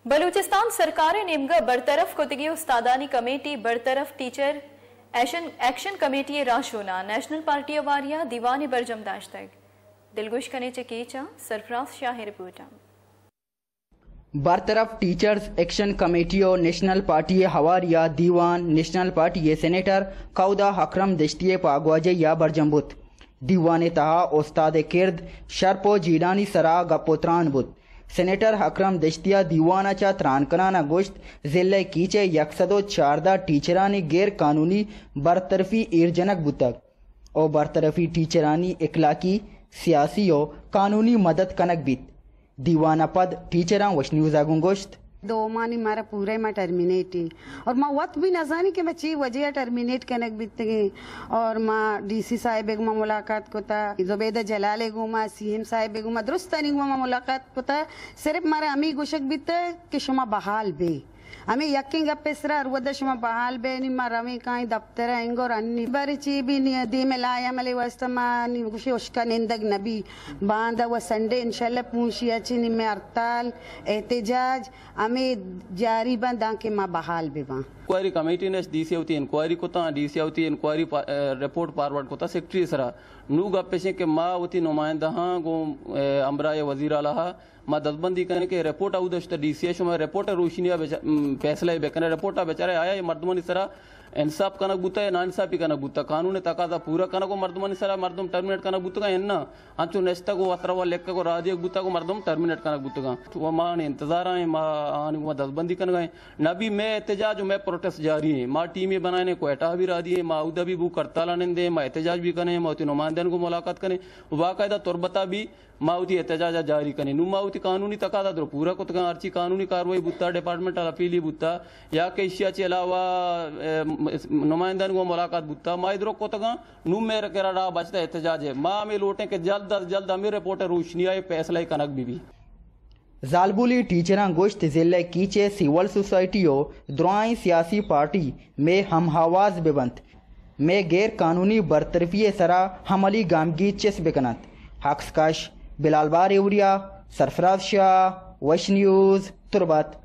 बलूचिस्तान सरकार निमगा बरतरफ कुतगी उस्तादानी कमेटी बरतरफ टीचर एक्शन कमेटी राशोना नेशनल पार्टी वारिया दीवानी बरजम दाश्तक दिलगुश कने चकीचा सरफराज शाह रिपोर्टा बरतरफ टीचर्स एक्शन कमेटियों नेशनल पार्टी हवारिया दीवान नेशनल पार्टी सेनेटर कौदा हकरम दश्तिये पागवाजे या बरजम्बुत दीवान तहा उस्ताद किर्द शरपो जीडानी सरा गपोत्रान बुत सेनेटर हकरम दश्तिया दीवाना चा त्रानकनाना गोश्त जिले कीचे 114 टीचरानी गैर कानूनी बरतरफी ईरजनक बुतक और बरतरफी टीचरानी इखलाकी सियासी और कानूनी मदद कनक बीत दीवाना पद टीचरा वश न्यूज आगुं गोश्त दो मानी मारा पूरे में टर्मिनेट ही और माँ वक्त भी न जानी कि मैं ची वजह टर्मिनेट कनक बीतगी और माँ डीसी साहिब गुमा मुलाकात को था जुबैदा जलाले गुमा सीएम साहिब गुमा दुरुस्तानी गुमा मुलाकात को था सिर्फ मारा अमी गुशक बीते कि शुमा बहाल बे हमें यकिंग अपेसरा अरवदशमा बहाल बेनी मरवी काई दफ्तर आएंगे और अन्नी बारी ची भी दी में लाया मले वस्तमा निगुशी उसका निंदक नबी बांधा वो संडे इंशाल्लाह पूछिया चीनी में हड़ताल एहतजाज हमें जारी बंदा के माँ बहाल बेवा इंक्वायरी कमेटी ने डीसी होती इंक्वायरी को ता डीसी होती इंक्वायरी रिपोर्ट फॉरवर्ड को ता सेक्रेटरी सरा नू गपेशे के माँ होती नुमाइंदा हाँ गो अमरा या वजीर आला माँ दसबंदी करने के रिपोर्ट आउ दश्त डीसी शुमा रिपोर्ट रोशनिया फैसला बेकने रिपोर्ट बेचारे आया ये मर्दमन सरा इंसाफ कनक बुता है ना इंसाफी कनक बुता कानून तकादा पूरा कनक को मर्दमन सरा मर्दम टर्मिनेट कनक बुतगा एन्ना अंचो नेस्ता को अतरवा लेक्क को रादियक बुता को मर्दम टर्मिनेट कनक बुतगा वो मां ने इंतजार आए मां आने को दसबंदी कन गए नबी मैं एहतजाज मैं प्रोटेस्ट जारी है मां टीम बनाने को हटा भी रादी है मां उदा भी बू करताला ने दे मां एहतजाज भी कने मां नुमाइंदन को मुलाकात करें बाकायदा तुरबता भी माउती एहतजाज जारी कने नु माउती कानूनी तकादा दो पूरा को तका अर्ची कानूनी कार्रवाई बुता डिपार्टमेंट अपीली बुता या के एशिया के अलावा नुमाइंदन को मुलाकात बुता मा इधर को तका नु मेरे केरा बचता एहतजाज है मां में लौटे के जल्द अज जल्द अमीर रिपोर्टर रोशनी आए फैसला कनक बीबी जालबुली टीचरा गोश्त जिले कीचे सिविल सोसाइटियों द्रोई सियासी पार्टी में हम हवाज बेबंत में गैर कानूनी बरतरफी सरा हमली गामगी चेस बेकनत हक्सकाश बिलाल बार एवरिया सरफराज शाह वश न्यूज तुरबत